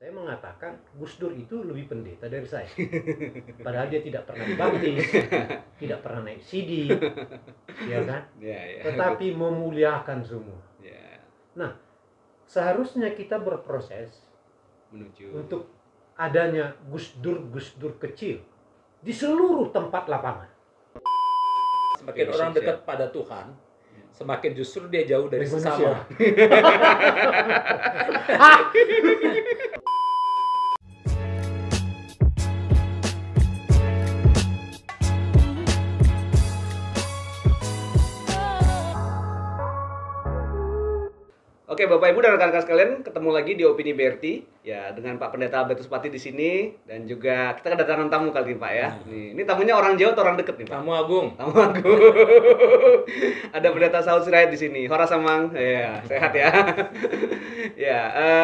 Saya mengatakan Gus Dur itu lebih pendeta dari saya. Padahal dia tidak pernah dibaptis, tidak pernah naik CD, ya kan? Tetapi memuliakan semua. Nah, seharusnya kita berproses menuju untuk adanya Gus Dur kecil di seluruh tempat lapangan. Semakin orang dekat pada Tuhan, semakin justru dia jauh dari sesama. Oke, Bapak Ibu dan rekan-rekan sekalian, ketemu lagi di Opini BRT ya dengan Pak Pendeta Albertus Pati di sini dan juga kita kedatangan tamu kali ini, Pak ya. Ini tamunya orang Jawa atau orang deket nih, Pak? Tamu agung. Tamu agung. Ada Pendeta Saud Sirait di sini. Hora Samang. Ya, sehat ya. Ya,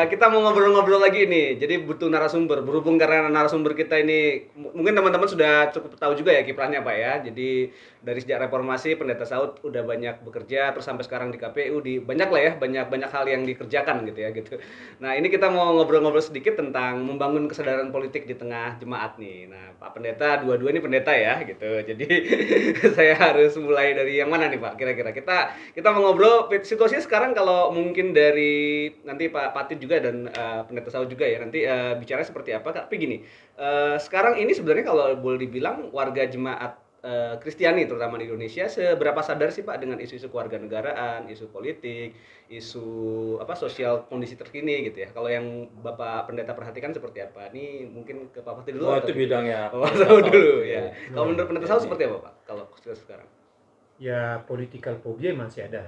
kita mau ngobrol-ngobrol lagi nih. Jadi butuh narasumber. Berhubung karena narasumber kita ini mungkin teman-teman sudah cukup tahu juga ya kiprahnya, Pak ya. Jadi dari sejak reformasi Pendeta Saud udah banyak bekerja terus sampai sekarang di KPU banyak lah ya, banyak hal yang dikerjakan gitu ya gitu. Nah, ini kita mau ngobrol-ngobrol sedikit tentang membangun kesadaran politik di tengah jemaat nih. Nah, Pak Pendeta dua-dua ini pendeta ya gitu. Jadi saya harus mulai dari yang mana nih, Pak? Kira-kira kita mau ngobrol situasinya sekarang kalau mungkin dari nanti Pak Pati juga dan Pendeta Saud juga ya nanti bicara seperti apa. Tapi gini, sekarang ini sebenarnya kalau boleh dibilang warga jemaat Kristiani terutama di Indonesia seberapa sadar sih Pak dengan isu-isu kewarganegaraan, isu politik, isu sosial kondisi terkini gitu ya. Kalau yang Bapak Pendeta perhatikan seperti apa? Ini mungkin ke Pak Pati dulu. Oh, itu bidangnya. Saud dulu ya. Kalau menurut Pendeta Saud seperti apa Pak? Kalau sekarang? Ya, political phobia masih ada.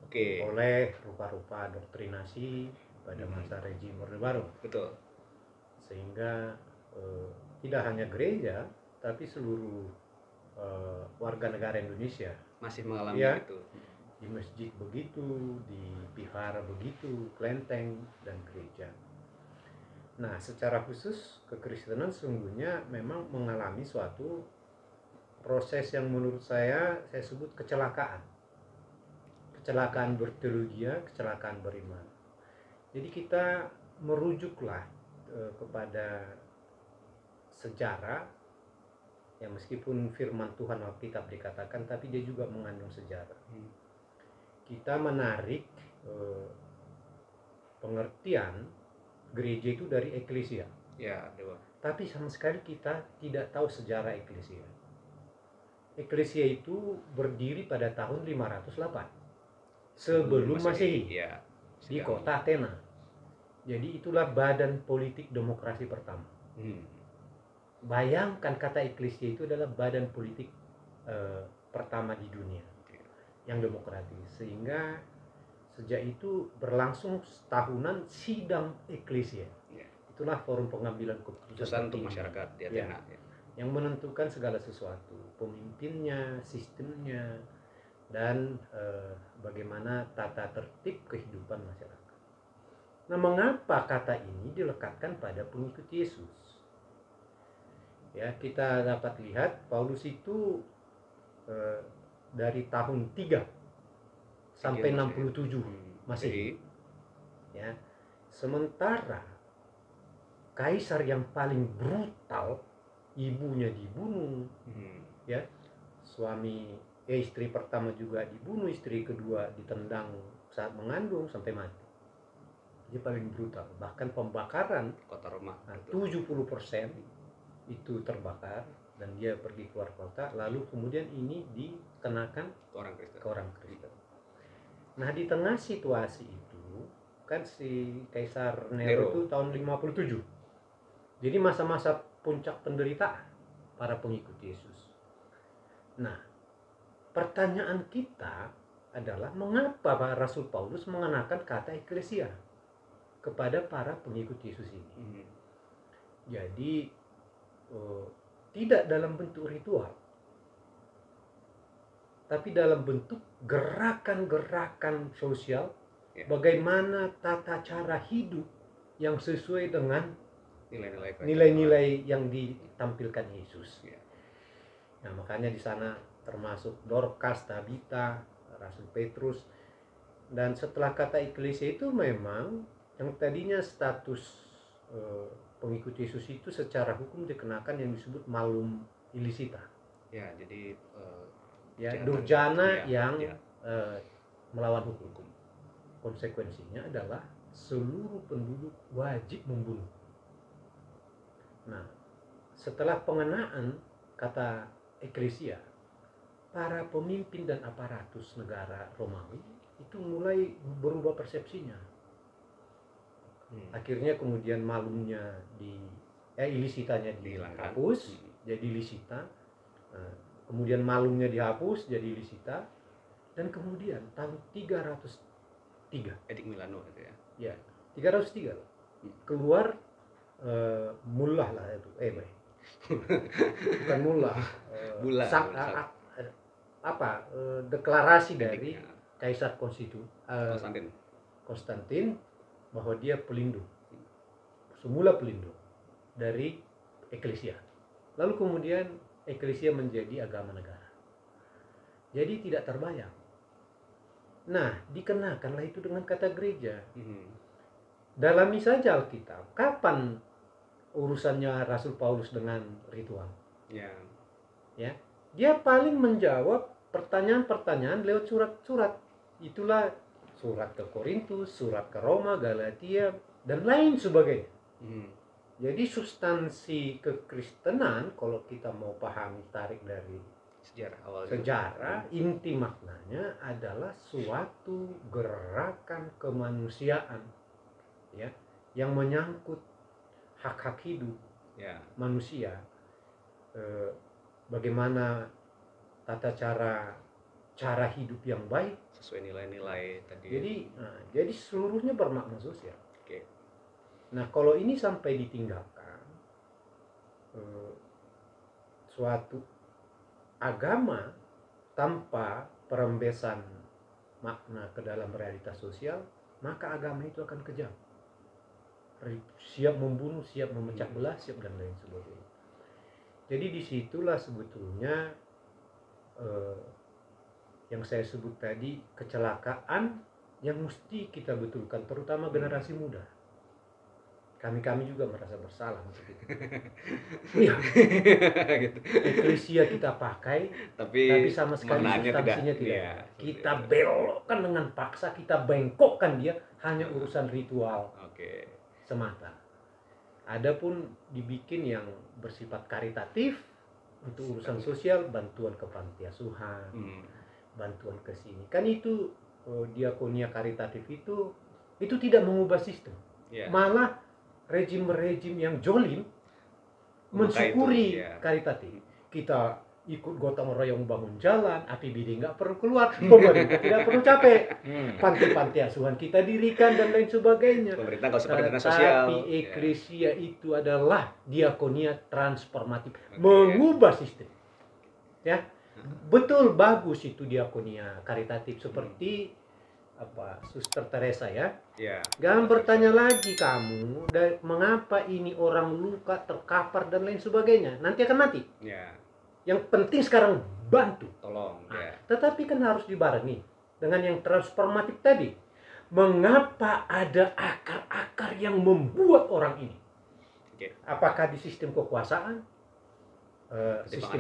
Oke. Oleh rupa-rupa doktrinasi pada masa rejim Orde Baru. Betul. Sehingga tidak hanya gereja, tapi seluruh warga negara Indonesia masih mengalami ya, itu. di masjid begitu, di vihara begitu, kelenteng dan gereja. Nah, secara khusus kekristenan sesungguhnya memang mengalami suatu proses yang menurut saya sebut kecelakaan berteologi, kecelakaan beriman. Jadi kita merujuklah kepada sejarah ya, meskipun firman Tuhan Alkitab dikatakan, tapi dia juga mengandung sejarah. Kita menarik pengertian gereja itu dari eklesia. Ya, Dewa. Tapi sama sekali kita tidak tahu sejarah eklesia. Eklesia itu berdiri pada tahun 508 sebelum Masehi ya, di kota Athena. Jadi itulah badan politik demokrasi pertama. Bayangkan kata eklesia itu adalah badan politik pertama di dunia yang demokratis, sehingga sejak itu berlangsung tahunan sidang eklesia. Itulah forum pengambilan keputusan untuk masyarakat di Athena ya, yang menentukan segala sesuatu, pemimpinnya, sistemnya, dan bagaimana tata tertib kehidupan masyarakat. Nah, mengapa kata ini dilekatkan pada pengikut Yesus? Ya, kita dapat lihat Paulus itu dari tahun 3 sampai 67 Masehi. Ya. Sementara kaisar yang paling brutal, ibunya dibunuh, ya, istri pertama juga dibunuh, istri kedua ditendang saat mengandung sampai mati. Dia paling brutal. Bahkan pembakaran kota Roma, 70% itu terbakar dan dia pergi keluar kota, lalu kemudian ini dikenakan ke orang Kristen. Nah, di tengah situasi itu kan si Kaisar Nero itu tahun 57. Jadi masa-masa puncak penderitaan para pengikut Yesus. Nah, pertanyaan kita adalah mengapa Pak Rasul Paulus mengenakan kata eklesia kepada para pengikut Yesus ini? Jadi tidak dalam bentuk ritual, tapi dalam bentuk gerakan-gerakan sosial, bagaimana tata cara hidup yang sesuai dengan nilai-nilai yang ditampilkan Yesus. Nah, makanya di sana termasuk Dorcas, Tabita, Rasul Petrus. Dan setelah kata eklesia itu memang yang tadinya status pengikut Yesus itu secara hukum dikenakan yang disebut malum illicita. Ya, jadi durjana yang melawan hukum. Konsekuensinya adalah seluruh penduduk wajib membunuh. Nah, setelah pengenaan kata eklesia, para pemimpin dan aparatus negara Romawi itu mulai berubah persepsinya. Akhirnya kemudian malumnya ilisitanya dihapus jadi lisita. Kemudian malumnya dihapus jadi lisita, dan kemudian tahun 303 Edik Milano itu ya. Ya, 303 keluar mullah lah itu. Bukan mullah. Deklarasi dari Kaisar Konstantin bahwa dia pelindung. Semula pelindung dari eklesia. Lalu kemudian eklesia menjadi agama negara. Jadi tidak terbayang. Nah, dikenakanlah itu dengan kata gereja. Dalami saja Alkitab. Kapan urusannya Rasul Paulus dengan ritual? Ya. Dia paling menjawab pertanyaan-pertanyaan lewat surat-surat. Itulah surat ke Korintus, surat ke Roma, Galatia, dan lain sebagainya. Jadi substansi kekristenan, kalau kita mau pahami tarik dari sejarah, inti maknanya adalah suatu gerakan kemanusiaan, ya, yang menyangkut hak-hak hidup manusia. Bagaimana tata cara hidup yang baik sesuai nilai-nilai tadi. Jadi seluruhnya bermakna sosial. Nah, kalau ini sampai ditinggalkan, suatu agama tanpa perembesan makna ke dalam realitas sosial, maka agama itu akan kejam. Siap membunuh, siap memecah belah, siap dan lain sebagainya. Jadi disitulah sebetulnya yang saya sebut tadi, kecelakaan yang mesti kita betulkan, terutama generasi muda. Kami juga merasa bersalah untuk itu. Iya. Eklesia kita pakai, tapi sama sekali substansinya tidak. Kita belokkan dengan paksa, kita bengkokkan dia hanya urusan ritual semata. Adapun dibikin yang bersifat karitatif untuk urusan sosial, bantuan ke panti asuhan, bantuan ke sini. Kan itu diakonia karitatif itu tidak mengubah sistem. Malah rejim-rejim yang jolim mensyukuri karitatif. Kita ikut gotong royong bangun jalan, APBD nggak perlu keluar, pemerintah tidak perlu capek, panti-panti asuhan kita dirikan dan lain sebagainya. Pemerintah nggak usah pakai dana sosial. Tapi eklesia itu adalah diakonia transformatif, mengubah sistem. Ya, betul, bagus itu diakonia karitatif seperti Suster Teresa ya. Jangan bertanya lagi kamu, mengapa ini orang luka, terkapar dan lain sebagainya. Nanti akan mati. Yang penting sekarang bantu, tolong. Tetapi kan harus dibarengi dengan yang transformatif tadi. Mengapa ada akar-akar yang membuat orang ini? Apakah di sistem kekuasaan, sistem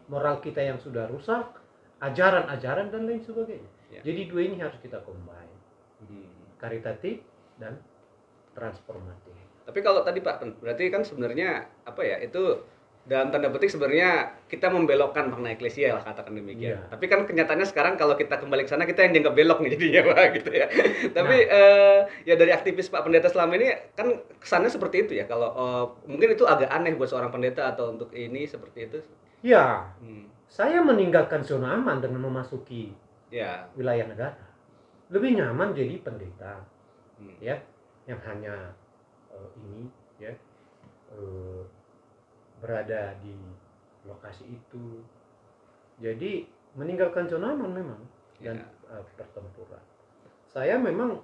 moral kita yang sudah rusak, ajaran-ajaran dan lain sebagainya. Jadi dua ini harus kita combine, karitatif dan transformatif. Tapi kalau tadi Pak, berarti kan sebenarnya itu dalam tanda petik sebenarnya kita membelokkan makna eklesia lah, katakan demikian. Tapi kan kenyataannya sekarang kalau kita kembali ke sana kita yang dianggap belok nih jadinya Pak gitu ya. Tapi ya dari aktivis Pak Pendeta selama ini kan kesannya seperti itu ya. Kalau mungkin itu agak aneh buat seorang pendeta atau untuk ini seperti itu. Ya, saya meninggalkan zona aman dengan memasuki wilayah negara. Lebih nyaman jadi pendeta, ya, yang hanya berada di lokasi itu. Jadi meninggalkan zona aman memang dan pertempuran. Saya memang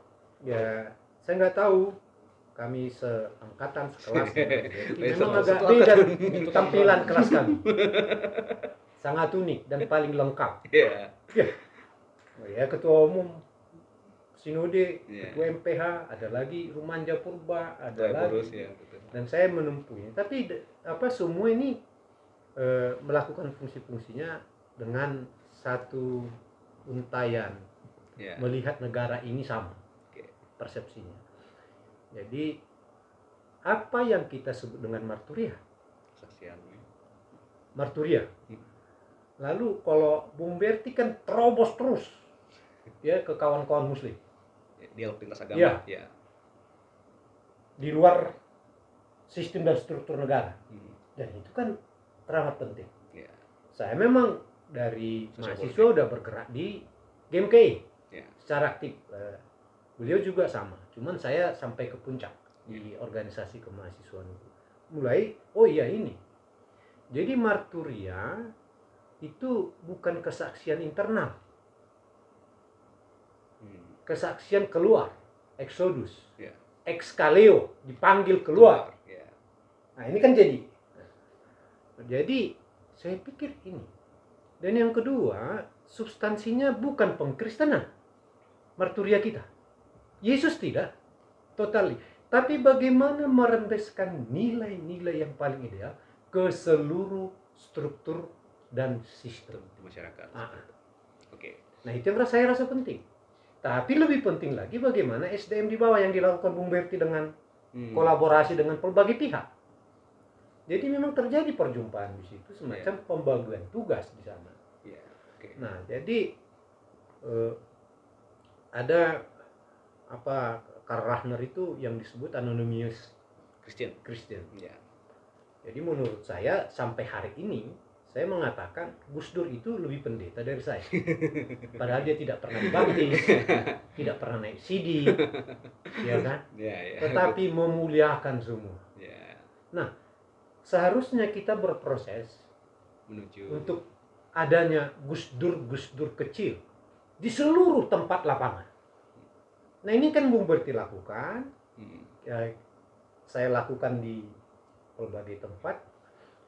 saya nggak tahu, kami seangkatan sekelas, memang agak beda tampilan kelas kami. Sangat unik dan paling lengkap. Ya, ketua umum sinode, ketua MPH, ada lagi Rumanja Purba, ada lagi. Ya, dan saya menempuhnya. Tapi semua ini melakukan fungsi-fungsinya dengan satu untayan, melihat negara ini sama persepsinya. Jadi apa yang kita sebut dengan marturia? Marturia. Lalu kalau Bung Berti kan terobos terus ya ke kawan-kawan muslim. Dialog lintas agama. Ya. Di luar sistem dan struktur negara. Dan itu kan teramat penting. Ya. Saya memang dari mahasiswa udah bergerak di GMKI secara aktif. Beliau juga sama. Cuman saya sampai ke puncak di organisasi kemahasiswaan itu. Mulai, ini. Jadi marturia itu bukan kesaksian internal. Kesaksian keluar, Exodus. Exkaleo, dipanggil keluar. Nah, ini kan jadi. Jadi saya pikir ini. Dan yang kedua, substansinya bukan pengkristenan. Marturia kita. Yesus tidak totali. Tapi bagaimana merembeskan nilai-nilai yang paling ideal ke seluruh struktur dan sistem masyarakat. Oke. Nah, itu yang saya rasa penting. Tapi lebih penting lagi bagaimana SDM di bawah yang dilakukan Bung Berti dengan kolaborasi dengan berbagai pihak. Jadi memang terjadi perjumpaan di situ, semacam pembagian tugas di sana. Nah, jadi ada Karl Rahner itu yang disebut anonymous Christian. Jadi menurut saya sampai hari ini saya mengatakan Gus Dur itu lebih pendeta dari saya. Padahal dia tidak pernah dibaptis, tidak pernah naik CD, ya kan? Tetapi memuliakan semua. Nah, seharusnya kita berproses menuju untuk adanya Gus Dur kecil di seluruh tempat lapangan. Nah, ini kan Bung Berti lakukan, saya lakukan di berbagai tempat.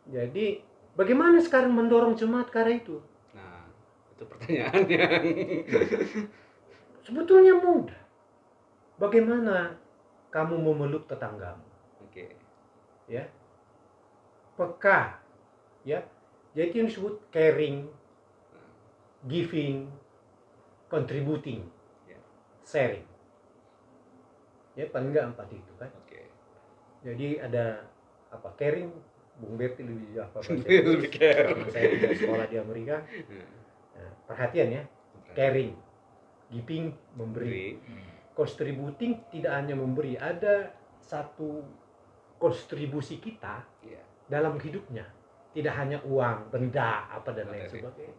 Jadi bagaimana sekarang mendorong jemaat ke arah itu? Nah, itu pertanyaannya. Sebetulnya mudah. Bagaimana kamu memeluk tetanggamu? Ya, peka, ya. Jadi yang disebut caring, giving, contributing, sharing. Ya, paling enggak 4 itu kan. Jadi ada caring, Bung Berti lebih bahasa Inggris. Karena saya tidak sekolah di Amerika. Nah, perhatian ya, caring, giving, memberi, contributing tidak hanya memberi, ada satu kontribusi kita dalam hidupnya, tidak hanya uang, benda, dan lain sebagainya.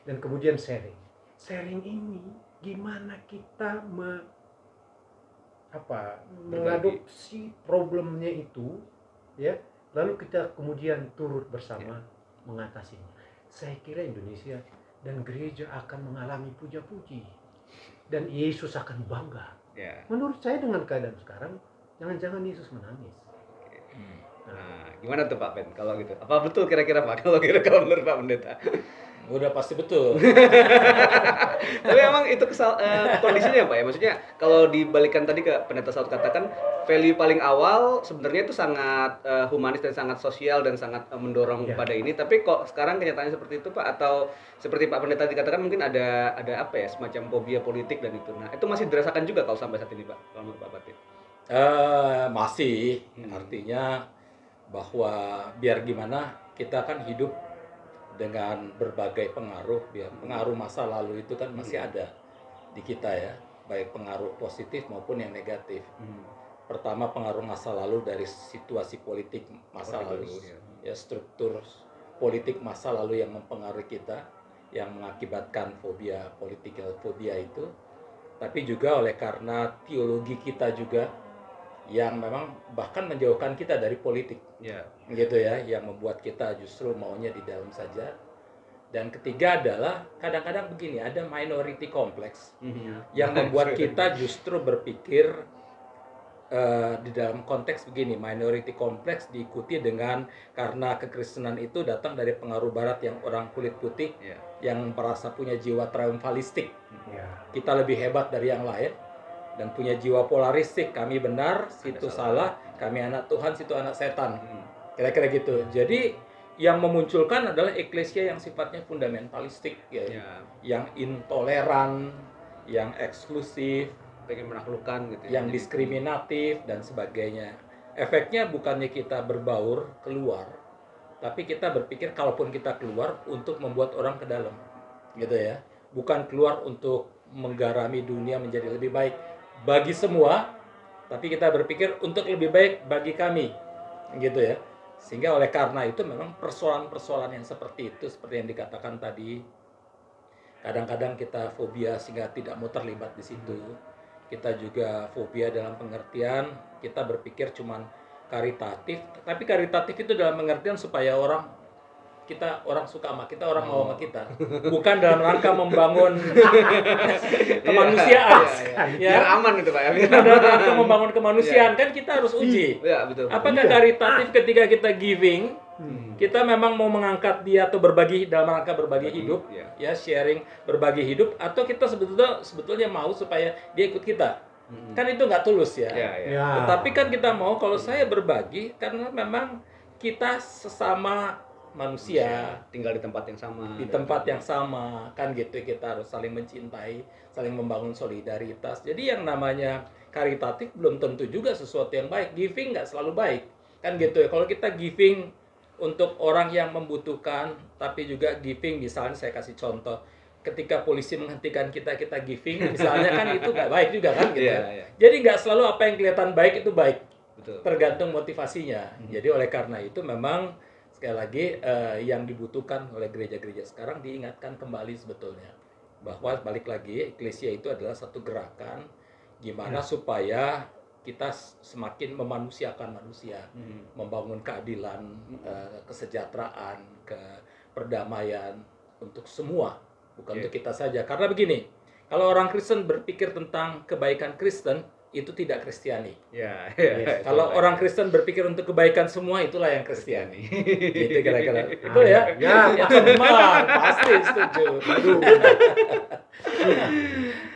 Dan kemudian sharing. Sharing ini gimana kita mengadopsi problemnya itu, ya, lalu kita kemudian turut bersama mengatasinya. Saya kira Indonesia dan gereja akan mengalami puja-puji dan Yesus akan bangga. Menurut saya dengan keadaan sekarang, jangan-jangan Yesus menangis. Nah, gimana tuh Pak Ben kalau gitu? Apa betul kira-kira Pak kalau menurut Pak Pendeta? Udah pasti betul. Tapi emang itu kondisinya Pak ya. Maksudnya kalau dibalikan tadi ke Pendeta Saud katakan value paling awal sebenarnya itu sangat humanis dan sangat sosial dan sangat mendorong pada ini. Tapi kok sekarang kenyataannya seperti itu Pak, atau seperti Pak Pendeta dikatakan mungkin ada semacam fobia politik dan itu. Nah, itu masih dirasakan juga kalau sampai saat ini Pak, kalau menurut Pak Batin? Masih. Artinya bahwa biar gimana kita kan hidup dengan berbagai pengaruh, pengaruh masa lalu itu kan masih ada di kita ya, baik pengaruh positif maupun yang negatif. Pertama, pengaruh masa lalu dari situasi politik masa lalu, ya, struktur politik masa lalu yang mempengaruhi kita, yang mengakibatkan fobia, political fobia itu. Tapi juga oleh karena teologi kita juga yang memang bahkan menjauhkan kita dari politik, gitu ya, yang membuat kita justru maunya di dalam saja. Dan ketiga adalah kadang-kadang begini, ada minority complex yang membuat kita justru berpikir di dalam konteks begini, minority complex diikuti dengan karena kekristenan itu datang dari pengaruh barat yang orang kulit putih yang merasa punya jiwa triumfalistik, kita lebih hebat dari yang lain. dan punya jiwa polaristik. Kami benar, situ salah. salah, kami anak Tuhan, situ anak setan. Kira-kira gitu. Jadi yang memunculkan adalah eklesia yang sifatnya fundamentalistik, ya, yang intoleran, yang eksklusif, pengen menaklukkan gitu. yang diskriminatif dan sebagainya. Efeknya bukannya kita berbaur keluar, tapi kita berpikir kalaupun kita keluar untuk membuat orang ke dalam, gitu ya. Bukan keluar untuk menggarami dunia menjadi lebih baik bagi semua, tapi kita berpikir untuk lebih baik bagi kami, gitu ya. Sehingga oleh karena itu memang persoalan-persoalan yang seperti itu, seperti yang dikatakan tadi, kadang-kadang kita fobia sehingga tidak mau terlibat di situ. Kita juga fobia dalam pengertian kita berpikir cuman karitatif, tapi karitatif itu dalam pengertian supaya orang suka sama kita, orang mau sama kita, bukan dalam rangka membangun kemanusiaan. Ya, biar aman itu Pak ya. Dalam rangka membangun kemanusiaan kan kita harus uji. Ya, betul. Apakah karitatif ketika kita giving, kita memang mau mengangkat dia atau berbagi dalam rangka berbagi hidup, ya sharing berbagi hidup, atau kita sebetulnya mau supaya dia ikut kita. Kan itu nggak tulus ya. Tetapi kan kita mau kalau saya berbagi karena memang kita sesama manusia tinggal di tempat yang sama. Di tempat yang sama kan gitu, kita harus saling mencintai, saling membangun solidaritas. Jadi yang namanya karitatif belum tentu juga sesuatu yang baik. Giving nggak selalu baik kan gitu ya. Kalau kita giving untuk orang yang membutuhkan, tapi juga giving, misalnya saya kasih contoh, ketika polisi menghentikan kita giving, misalnya kan itu nggak baik juga kan gitu. Jadi nggak selalu apa yang kelihatan baik itu baik. Betul. Tergantung motivasinya. Jadi oleh karena itu memang sekali lagi yang dibutuhkan oleh gereja-gereja sekarang diingatkan kembali sebetulnya bahwa balik lagi eklesia itu adalah satu gerakan gimana supaya kita semakin memanusiakan manusia, membangun keadilan, kesejahteraan, perdamaian untuk semua, bukan untuk kita saja. Karena begini, kalau orang Kristen berpikir tentang kebaikan Kristen, itu tidak Kristiani. Kalau orang Kristen berpikir untuk kebaikan semua, itulah yang Kristiani. Gitu kira-kira. Itu ya? Ya, teman, pasti setuju.